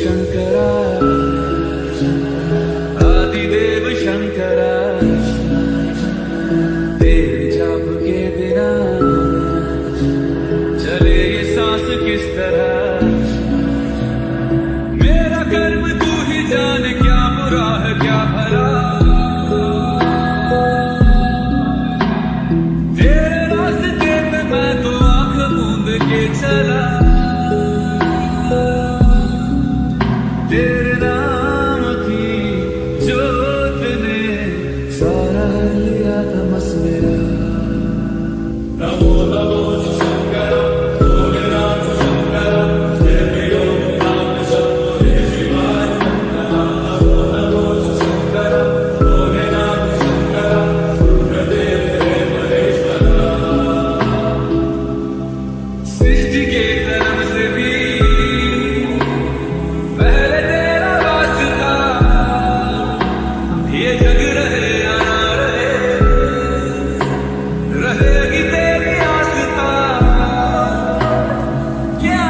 शंकरा आदिदेव शंकरा तेरे जाप के बिना चले ये सांस किस तरह। मेरा कर्म तू ही जाने क्या बुरा है क्या भला। तेरे रास्ते पे मैं तो आंख मूंद के चला। तेरे नाम की जोत ने सारा लिया तमस मेरा। नमो नमो शंकर भोलेनाथ शंकर जय प्रियो नाम शंभो जय शिवाय नमो नमो शंकर भोलेनाथ शंकर रुद्रदेव हे महेश्वरा। सृष्टि के कर्म से भी पहले तेरा वास था। ये जग रहे या ना रहे रहेगी तेरी आस्था। क्या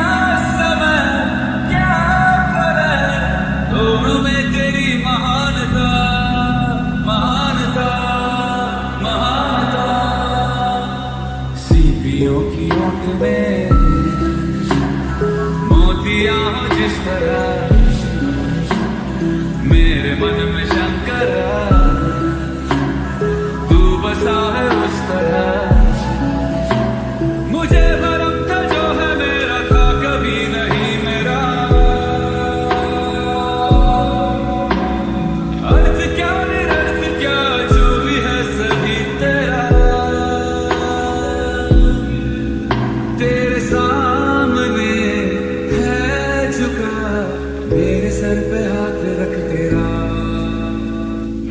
समय क्या प्रलय दोनों में तेरी महानता महानता महानता। सीपियों की ओट में मोतियां हो जिस तरह मेरे मन में शंकरा तू बसा है उस तरह। मुझे भरम था जो है मेरा था कभी नहीं मेरा। अर्थ क्या निरर्थ क्या जो भी है सभी तेरा। तेरे सामने है झुका मेरे सर पे हाथ रख तेरा।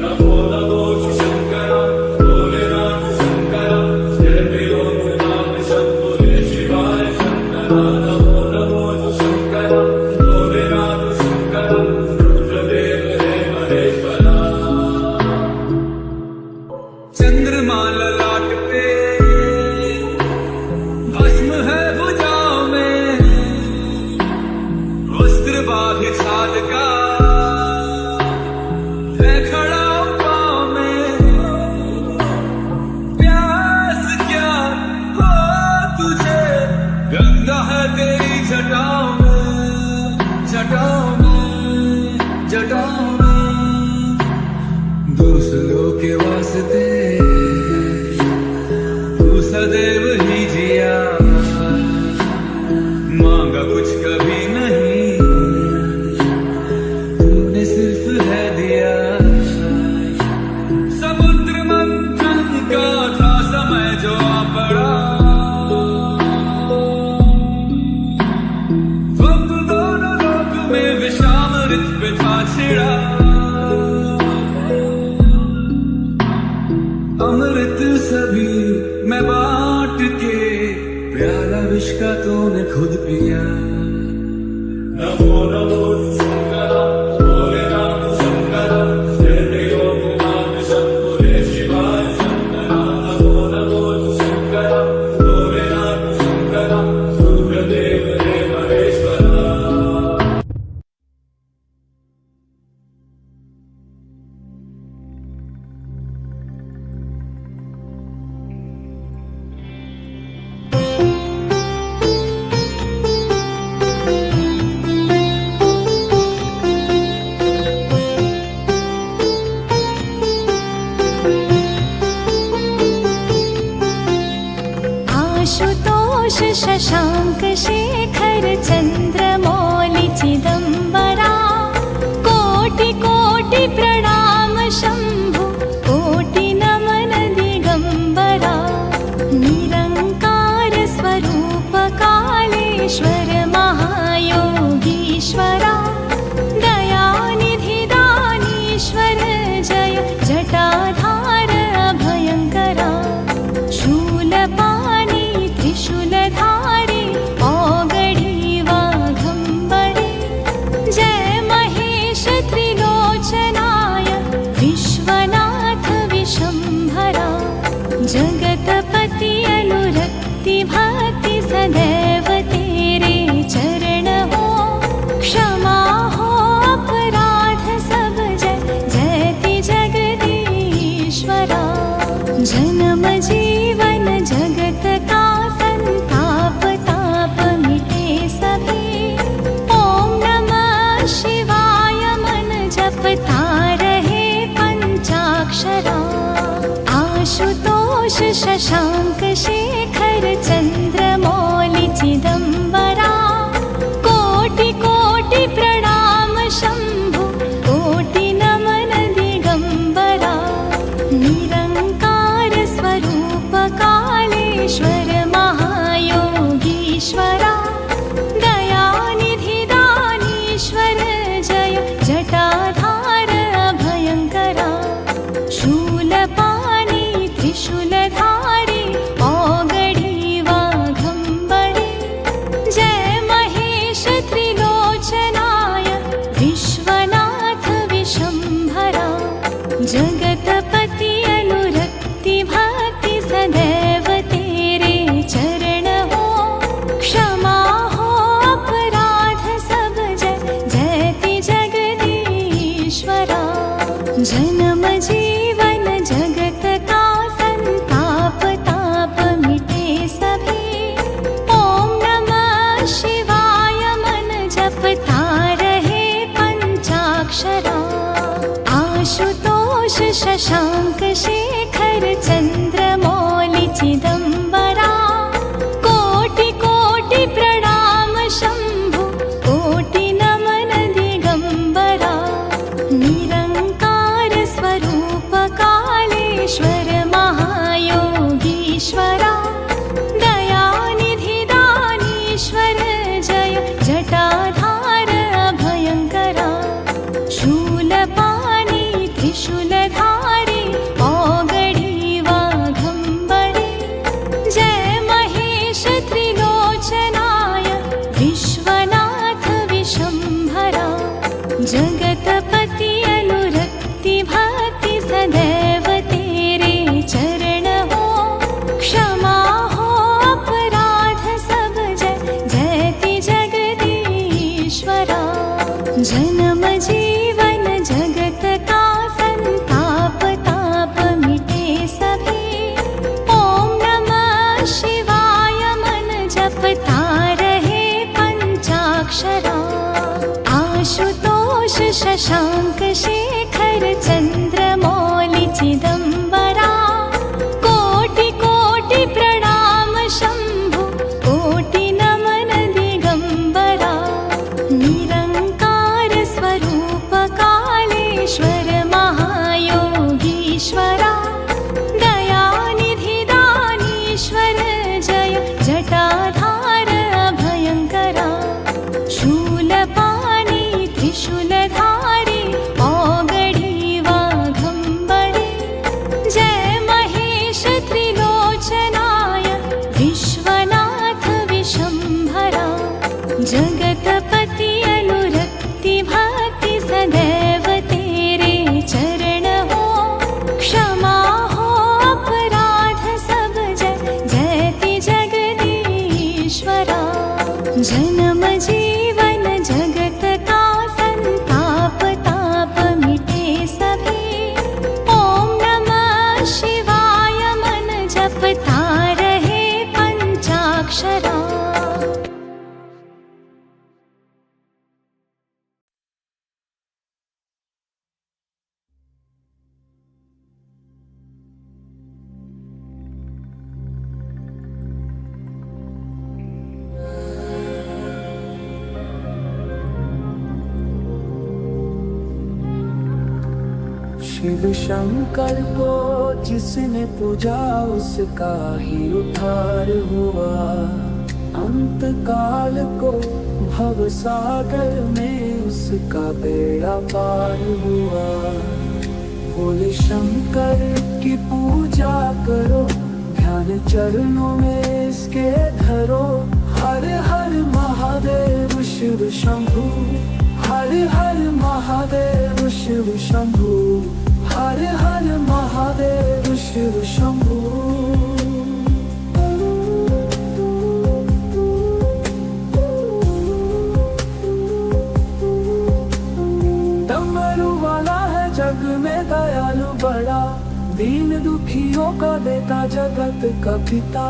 नमो नमो शंकर भोलेनाथ शंकर जय प्रियो नाम शंभो जय शिवाय शंकर नमो नमो शंकर भोलेनाथ शंकर रुद्रदेव हे महेश्वरा। चंद्रमा ललाट पे भस्म है भुजाओं में वस्त्र बाघ छाल का है खड़ा पाँव में। प्यास क्या हो तुझे गंगा है तेरी जटाओं में जटाओं में जटाओं में। दूसरों के वास्ते तू सदैव ही जिया। मांगा कुछ कभी नहीं तूने सिर्फ है दिया। समुद्र मंथन का था समय जो आ पड़ा। द्वंद्व दोनों लोक में विषामृत पे था छिड़ा। अमृत सभी मैं बांट के प्याला विष का तूने खुद पिया। नमो नमो शंकर भोलेनाथ शंकर जय प्रियो नाम शंभो जय शिवाय शंकर नमो नमो शंकर भोलेनाथ शंकर रुद्रदेव हे महेश्वरा। आशुतोष शशांक शेखर चंद्रमौलि चिदंबरा। कोटि कोटि प्रणाम शंभु कोटि नमन दिगंबरा। निरंकार स्वरूप कालेश्वर महायोगीश्वरा। दयानिधि दानीश्वर जय जटाधार अभयंकरा। शूलपाणि त्रिशूलधारी औगढी वाघंबरे। जय महेश त्रिलोचनाय विश्वनाथ विशंभरा। जगतपति अनुरक्ति भक्ति सदैव तेरे चरण हो। आशुतोष शशाङ्क शेखर चन्द्रमौलि चिदम्बरा कोटि कोटि प्रणाम शम्भु कोटि नमन दिगम्बरा निरङ्कार स्वरूप कालेश्वर महायोगीश्वरा दयानिधि दानीश्वर जय जटाधार अभयङ्करा शूलपाणि त्रिशूलधारी औगडी वाघम्बरे जय महेश त्रिलोचनाय विश्वनाथ विशम्भरा जगतपति अनुरक्ति भक्ति सदैव तेरे चरण हो क्षमा हो अपराध सब जय जयति जगदीश्वरा जन्म जीवन जगत का संताप ताप मिटे सभी ओम नमः शिवाय मन जपता रहे पंचाक्षरा आशुतोष शशाङ्क शेखर चन्द्रमौलि चिदम्बरा कोटि कोटि प्रणाम शम्भु कोटि नमन दिगम्बरा निरङ्कार स्वरूप कालेश्वर महायोगीश्वरा दयानिधि दानीश्वर जय जटाधार अभयङ्करा शूलपाणि त्रिशूलधारी औगडी वाघम्बरे जय महेश त्रिलोचनाय विश्वनाथ विशम्भरा जगतपति अनुरक्ति भक्ति सदैव तेरे चरण हो क्षमा हो अपराध सब जय जयति जगदीश्वरा जन्म जीवन जगत का संताप ताप मिटे सभी ओम नमः शिवाय मन जपता रहे पंचाक्षरा आशुतोष शशाङ्क शेखर चन्द्रमौलि चिदम्बरा कोटि कोटि प्रणाम शम्भु कोटि नमन दिगम्बरा निरङ्कार स्वरूप कालेश्वर महायोगीश्वरा दयानिधि दानीश्वर जय जटाधार अभयङ्करा शूलपाणि त्रिशूलधारी औगडी वाघम्बरे जय महेश त्रिलोचनाय विश्वनाथ विशम्भरा जगतपति अनुरक्ति भक्ति सदैव तेरे चरण हो क्षमा हो अपराध सब जय जयति जगदीश्वरा जन्म जीवन जगत का संताप ताप मिटे सभी ओम नमः शिवाय मन जपता रहे पंचाक्षरा शिव शंकर को जिसने पूजा उसका ही उद्धार हुआ। अंत काल को भव सागर में उसका बेड़ा पार हुआ। भोले शंकर की पूजा करो, ध्यान चरणों में इसके धरो। हर हर महादेव शिव शंभु, हर हर महादेव शिव शंभु, हर हर महादेव शिव शंभु। डमरू वाला है जग में दयालु बड़ा, दीन दुखियों को देता जगत का पिता।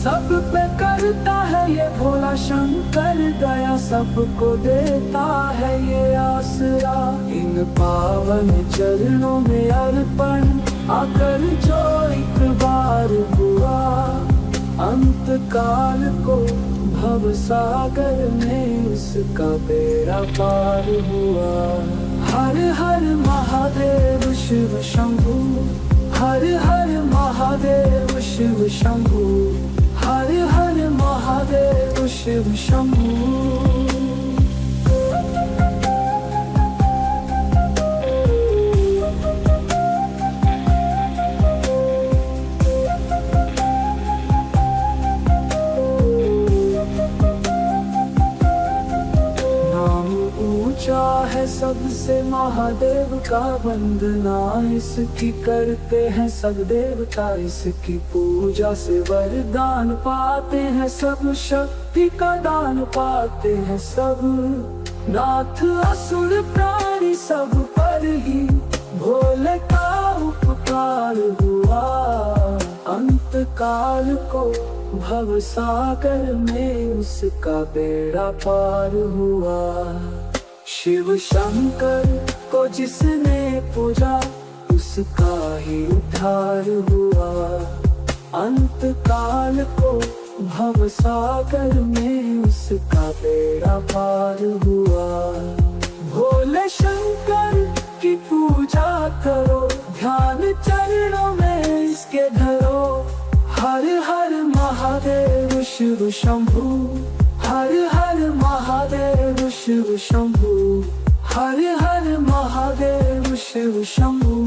सब पे करता है ये भोला शंकर दया, सबको देता है ये आसरा। इन पावन चरणों में अर्पण आकर जो एक बार हुआ, अंत काल को भव सागर में उसका बेड़ा पार हुआ। हर हर महादेव शिव शंभु, हर हर महादेव शिव शंभु, हर हर महादेव शिव शंभु। है सबसे महादेव का वंदना, इसकी करते हैं सब देवता, इसकी पूजा से वरदान पाते हैं सब, शक्ति का दान पाते हैं सब। नाथ असुर प्राणी सब पर ही भोले का उपकार हुआ, अंत काल को भव सागर में उसका बेड़ा पार हुआ। शिव शंकर को जिसने पूजा, उसका ही उद्धार हुआ, अंत काल को भव सागर में उसका बेड़ा पार हुआ। भोले शंकर की पूजा करो, ध्यान चरणों में इसके धरो। हर हर महादेव शिव शंभु, हर हर महादेव शिव शंभु, हर हर महादेव शिव शंभु।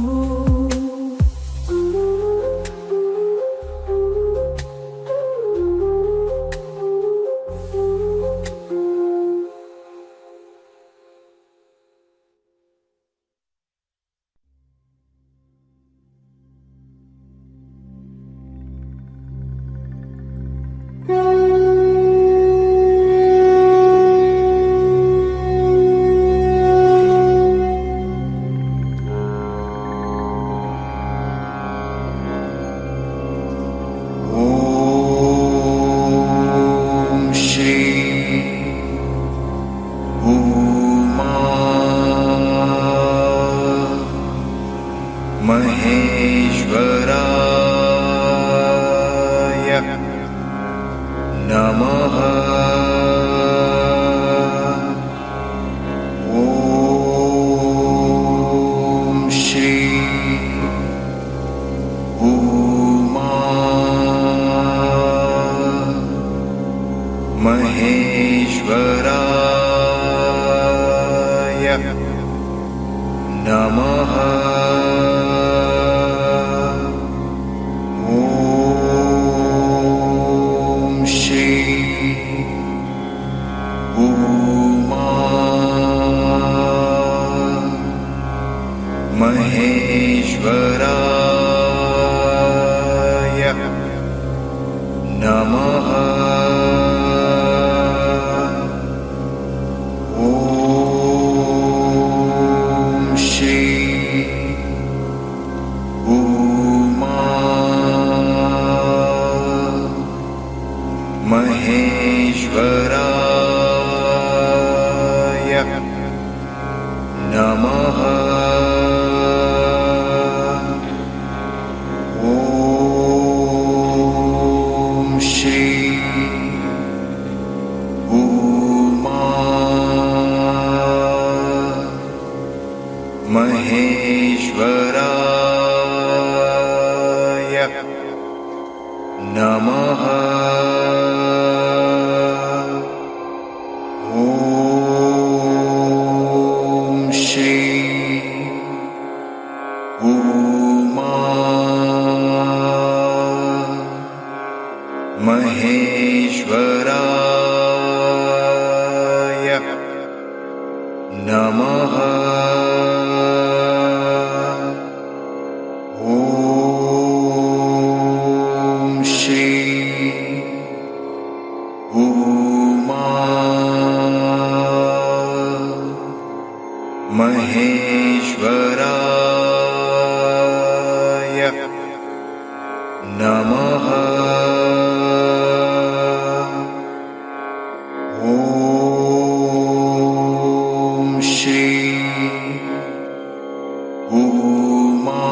उमा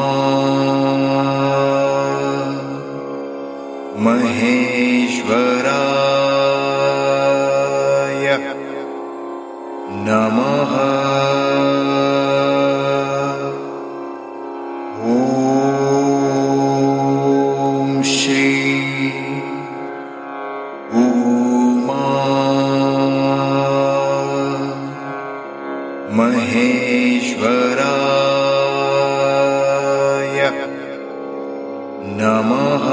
नमः। ॐ श्री उमा महेश्वराय नमः।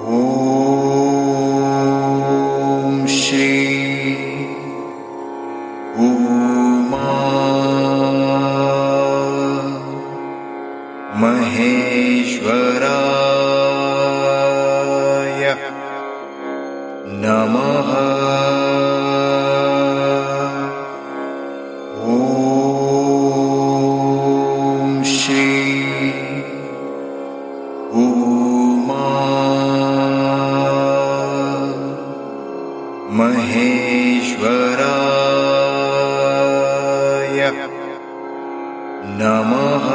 ॐ श्री उमा महेश्वराय नमः। ॐ श्री उमा महेश्वराय नमः।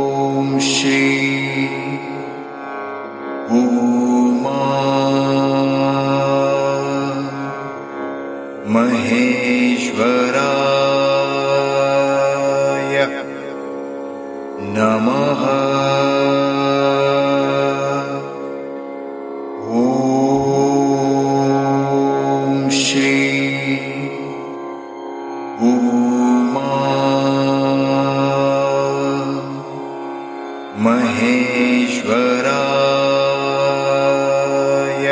ॐ श्री उमा महेश्वराय नमः। ॐ श्री उमा महेश्वराय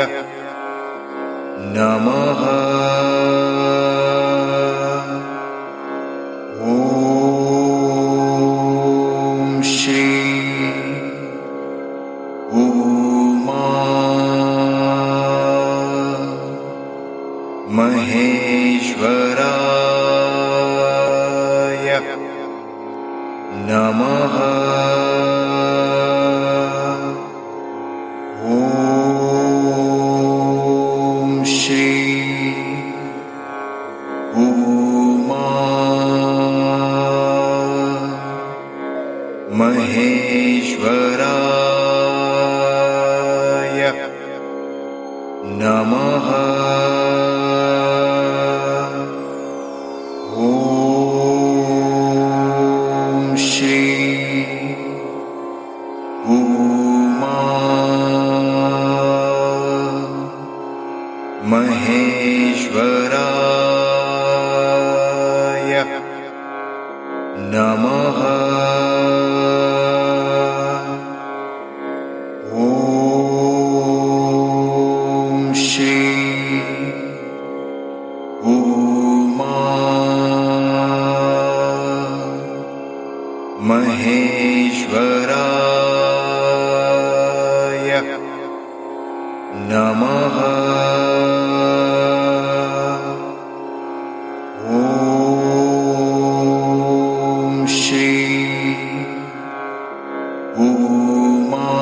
नमः। ॐ श्री उमा महेश्वराय नमः। ॐ श्री उमा महेश्वराय नमः। ॐ श्री उमा महेश्वराय नमः। ॐ श्री उमा महेश्वराय नमः। ॐ श्री उमा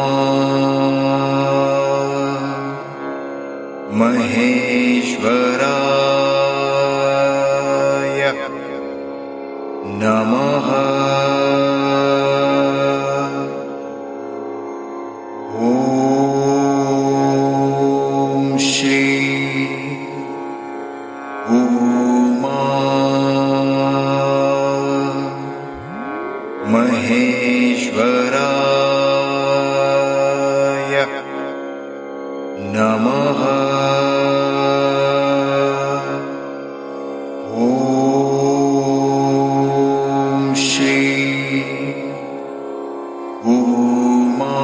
महेश्वराय नमः। ॐ श्री उमा महेश्वराय नमः। ॐ श्री उमा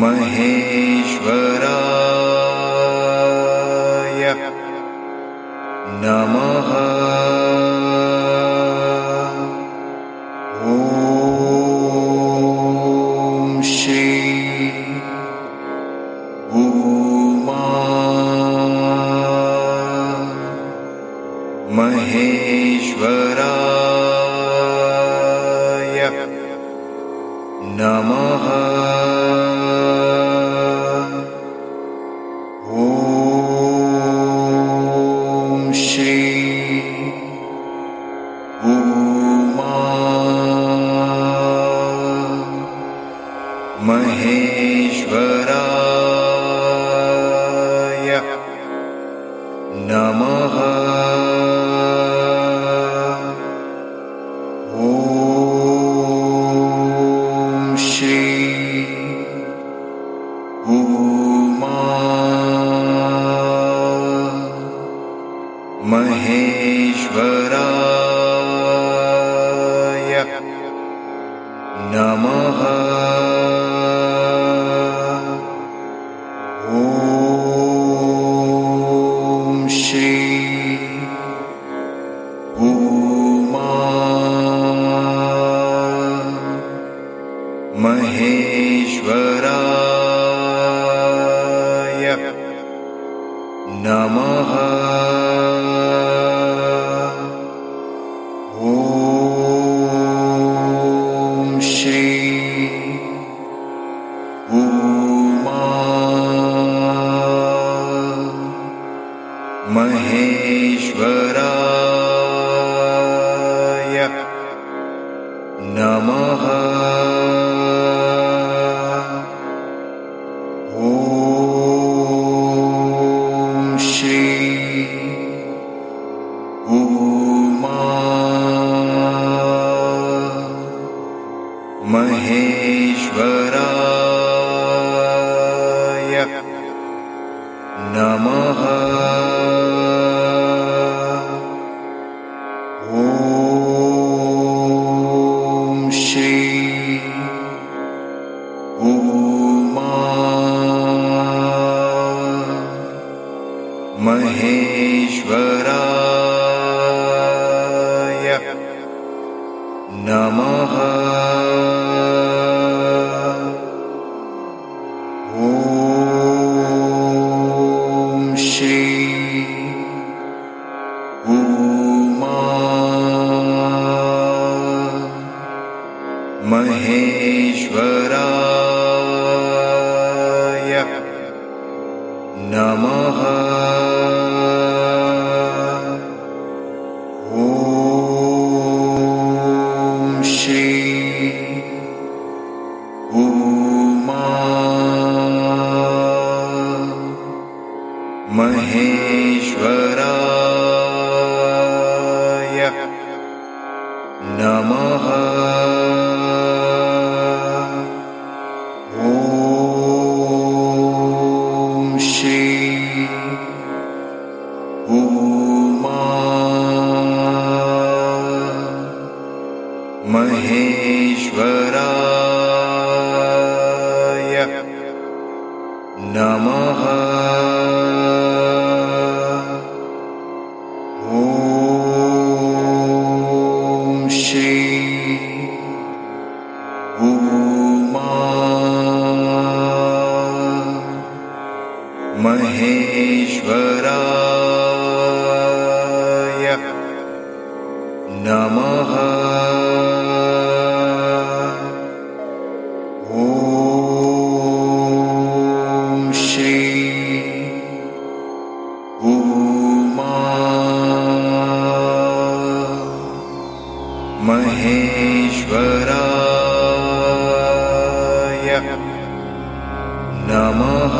महेश्वराय नमः। ॐ श्री उमा महेश्वराय नमः ॐ श्री उमा महेश्वराय नमः ॐ श्री उमा महेश्वराय नमः ॐ श्री उमा महेश्वराय नमः ॐ श्री उमा महेश्वराय नमः ॐ श्री उमा महेश्वराय नमः ॐ श्री उमा महेश्वराय नमः ॐ श्री उमा महेश्वराय नमः